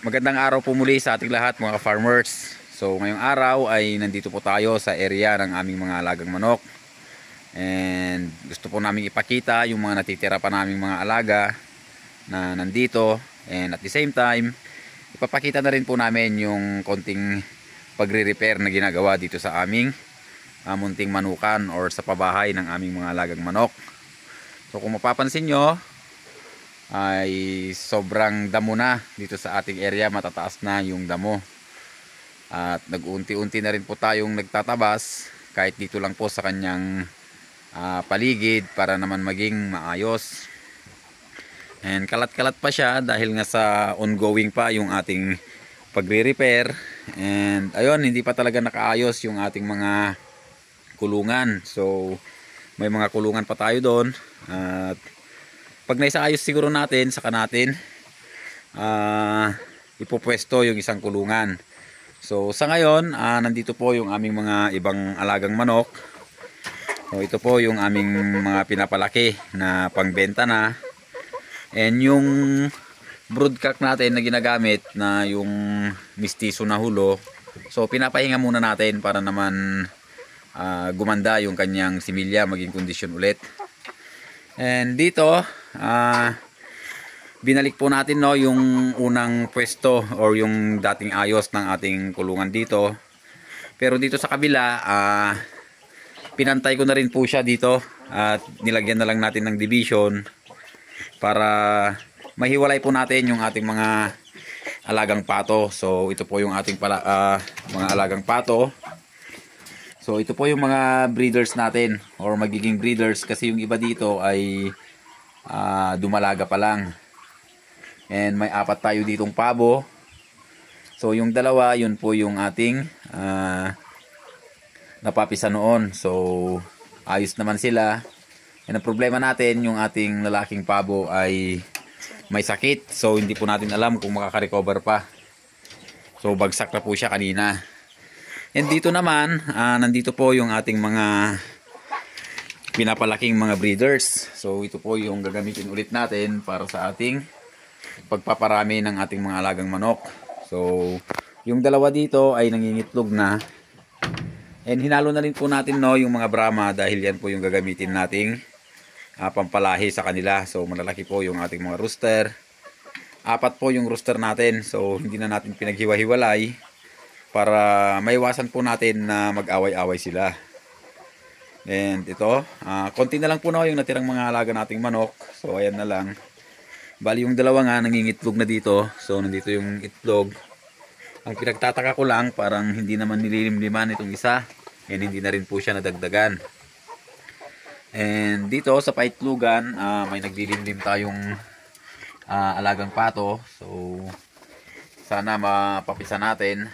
Magandang araw po muli sa ating lahat mga farmers. So ngayong araw ay nandito po tayo sa area ng aming mga alagang manok. And gusto po namin ipakita yung mga natitira pa naming mga alaga na nandito. And at the same time, ipapakita na rin po namin yung konting pagre-repair na ginagawa dito sa aming munting manukan or sa pabahay ng aming mga alagang manok. So kung mapapansin nyo, ay sobrang damo na dito sa ating area, matataas na yung damo at nag-unti-unti na rin po tayong nagtatabas kahit dito lang po sa kanyang paligid para naman maging maayos. And kalat-kalat pa siya dahil nga sa ongoing pa yung ating pagre-repair. And ayun, hindi pa talaga nakaayos yung ating mga kulungan. So may mga kulungan pa tayo doon at pag naisaayos siguro natin, saka natin ipopwesto yung isang kulungan. So sa ngayon, nandito po yung aming mga ibang alagang manok. So ito po yung aming mga pinapalaki na pangbenta na. And yung broodcock natin na ginagamit na yung mistiso na hulo, so pinapahinga muna natin para naman gumanda yung kanyang similya, maging kondisyon ulit. And dito, binalik po natin yung unang pwesto or yung dating ayos ng ating kulungan dito. Pero dito sa kabila, pinantay ko na rin po siya dito at nilagyan na lang natin ng division para mahiwalay po natin yung ating mga alagang pato. So ito po yung ating mga alagang pato. So ito po yung mga breeders natin or magiging breeders kasi yung iba dito ay dumalaga pa lang. And may 4 tayo ditong pabo. So yung dalawa, yun po yung ating napapisa noon. So ayos naman sila. And ang problema natin, yung ating lalaking pabo ay may sakit. So hindi po natin alam kung makaka-recover pa. So bagsak na po siya kanina. And dito naman, nandito po yung ating mga pinapalaking mga breeders. So ito po yung gagamitin ulit natin para sa ating pagpaparami ng ating mga alagang manok. So yung dalawa dito ay nangingitlog na. And hinalo na rin po natin yung mga Brahma dahil yan po yung gagamitin nating pampalahi sa kanila. So malalaki po yung ating mga rooster. 4 po yung rooster natin. So hindi na natin pinaghiwa-hiwalay para maiwasan po natin na mag-away-away sila. And ito, konti na lang po yung natirang mga alaga nating manok. So ayan na lang. Bali yung dalawa nga nangingitlog na dito. So nandito yung itlog. Ang pinagtataka ko lang, parang hindi naman nililimliman itong isa. And hindi na rin po siya nadagdagan. And dito sa paitlugan, may naglilimlim tayong alagang pato. So sana mapapisa natin.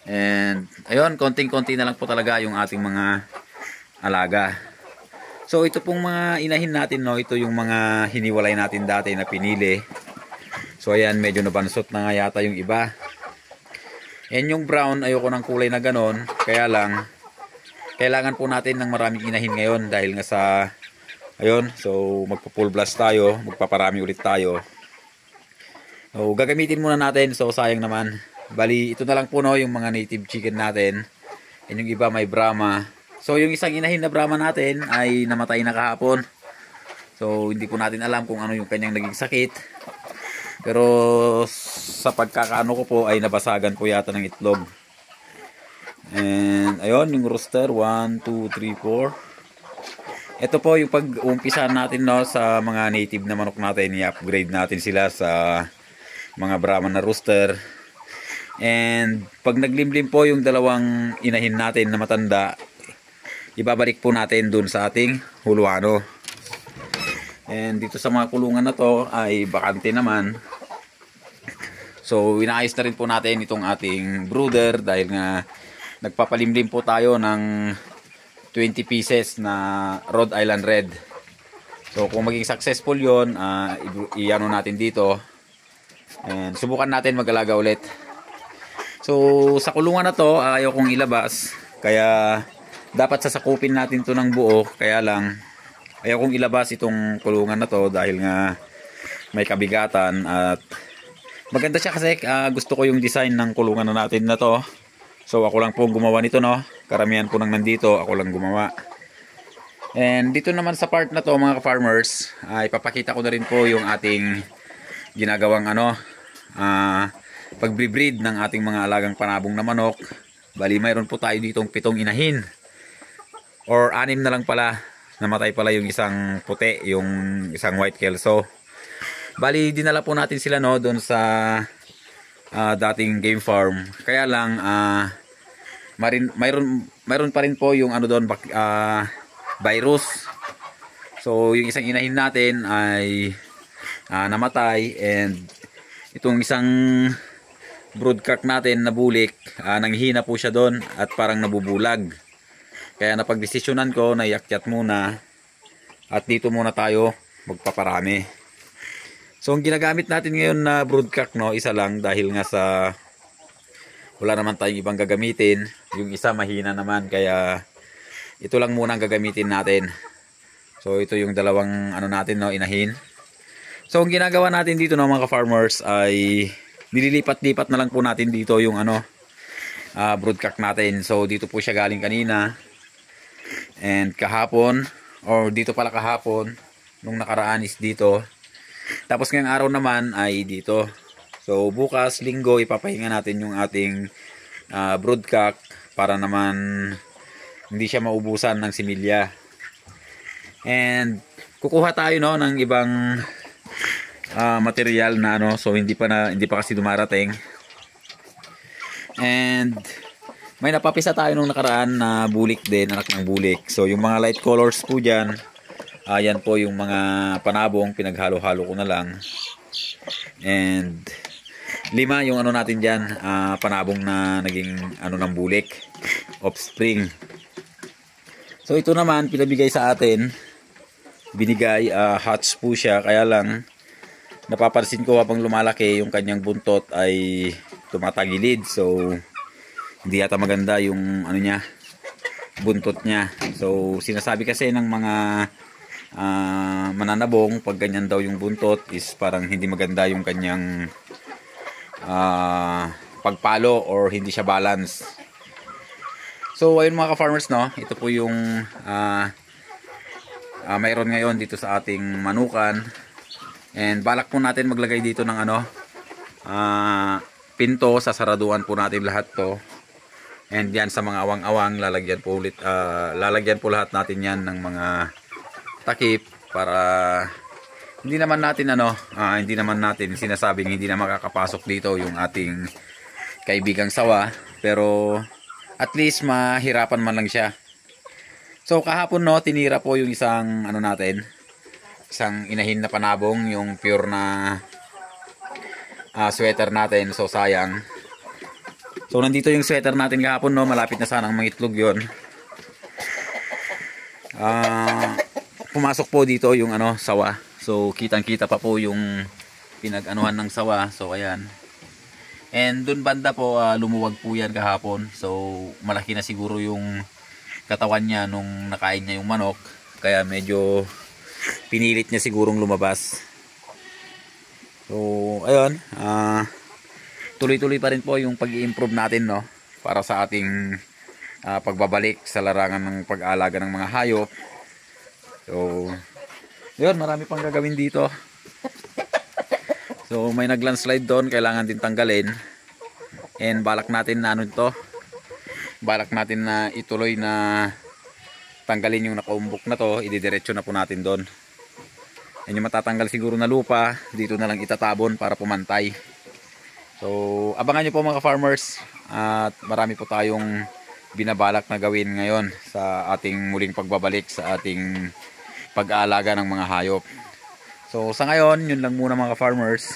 And ayun, konting-konti na lang po talaga yung ating mga alaga. So ito pong mga inahin natin, ito yung mga hiniwalay natin dati na pinili. So ayan, medyo nabansot na nga yata yung iba. And yung brown, ayoko ng kulay na ganon. Kaya lang, kailangan po natin ng maraming inahin ngayon dahil nga sa ayun, so magpo-full blast tayo, magpaparami ulit tayo. So gagamitin muna natin, so sayang naman. Bali, ito na lang po yung mga native chicken natin. And yung iba may Brahma. So yung isang inahin na Brahma natin ay namatay na kahapon. So hindi po natin alam kung ano yung kanyang naging sakit. Pero sa pagkakaano ko po ay nabasagan po yata ng itlog. And ayun, yung rooster, 1, 2, 3, 4. Ito po yung pag-umpisa natin sa mga native na manok natin. I-upgrade natin sila sa mga Brahma na rooster. And pag naglimlim po yung dalawang inahin natin na matanda, ibabalik po natin dun sa ating huluano. And dito sa mga kulungan na to ay bakante naman. So inaayos na rin po natin itong ating brooder dahil nga nagpapalimlim po tayo ng 20 pieces na Rhode Island Red. So kung maging successful yon, iano natin dito. And subukan natin mag-alaga ulit. So sa kulungan na to, ayaw kong ilabas. Kaya dapat sasakupin natin to ng buo. Kaya lang, ayaw kong ilabas itong kulungan na to dahil nga may kabigatan at Maganda siya kasi gusto ko yung design ng kulungan na natin na to. So ako lang po gumawa nito, no. Karamihan po nang nandito, ako lang gumawa. And dito naman sa part na to mga ka-farmers, ipapakita ko na rin po yung ating ginagawang pag-breed ng ating mga alagang panabong na manok. Bali mayroon po tayo ditong 7 inahin. Or 6 na lang pala. Namatay pala yung isang puti, yung isang white kelso. Bali dinala po natin sila, no, doon sa dating game farm. Kaya lang mayroon pa rin po yung doon virus. So yung isang inahin natin ay namatay, and itong isang broodcock natin na bulik, nanghihina po siya doon at parang nabubulag. Kaya napagdesisyonan ko na iakyat muna at dito muna tayo magpaparami. So ang ginagamit natin ngayon na broodcock, no, isa lang dahil nga sa wala naman tayong ibang gagamitin. Yung isa mahina naman, kaya ito lang muna ang gagamitin natin. So ito yung dalawang natin, no, inahin. So ang ginagawa natin dito, no, mga ka-farmers, ay nililipat-lipat na lang po natin dito yung broodcock natin. So dito po siya galing kanina. And kahapon, or dito pala kahapon, nung nakaraan is dito. Tapos ngayong araw naman ay dito. So bukas, linggo, ipapahinga natin yung ating broodcock para naman hindi siya maubusan ng similya. And kukuha tayo, no, ng ibang material na so hindi pa kasi dumarating. And may napapisa tayo nung nakaraan na bulik din, anak ng bulik. So yung mga light colors po diyan, yan po yung mga panabong, pinaghalo-halo ko na lang. And 5 yung natin dyan, panabong na naging ng bulik, offspring. So ito naman, pinabigay sa atin, binigay, hatch po siya, kaya lang, napapansin ko habang lumalaki, yung kanyang buntot ay tumatagilid. So, hindi yata maganda yung niya, buntot niya. So, sinasabi kasi ng mga mananabong, pag ganyan daw yung buntot is parang hindi maganda yung kanyang pagpalo or hindi siya balance. So ayun mga ka-farmers, no, ito po yung mayroon ngayon dito sa ating manukan. And balak po natin maglagay dito ng pinto, sasaraduan po natin lahat to. And yan sa mga awang-awang lalagyan po ulit, lalagyan po lahat natin yan ng mga takip para hindi naman natin sinasabing hindi na makakapasok dito yung ating kaibigang sawa, pero at least mahirapan man lang siya. So kahapon, no, tinira po yung isang isang inahin na panabong, yung pure na sweater natin. So sayang. So nandito yung sweater natin kahapon, no, malapit na sanang mangitlog yon. Pumasok po dito yung sawa. So kitang-kita pa po yung pinag-anuhan ng sawa. So ayan. And dun banda po lumuwag po yan kahapon. So malaki na siguro yung katawan niya nung nakain niya yung manok. Kaya medyo pinilit niya sigurong lumabas. So ayun, tuloy-tuloy pa rin po yung pag-i-improve natin, no, para sa ating pagbabalik sa larangan ng pag-aalaga ng mga hayop. So, yun, marami pang gagawin dito. So, may nag-landslide doon, kailangan din tanggalin. And balak natin na balak natin na ituloy na tanggalin yung nakaumbok na to, ididiretso na po natin doon. And yung matatanggal siguro na lupa, dito na lang itatabon para pumantay. So, abangan nyo po mga farmers, at marami po tayong binabalak na gawin ngayon sa ating muling pagbabalik sa ating pag-aalaga ng mga hayop. So sa ngayon, yun lang muna mga farmers.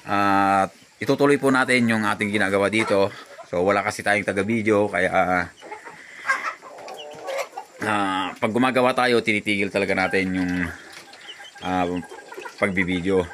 At itutuloy po natin yung ating ginagawa dito. So wala kasi tayong taga-video, kaya pag gumagawa tayo, tinitigil talaga natin yung pagbibideo.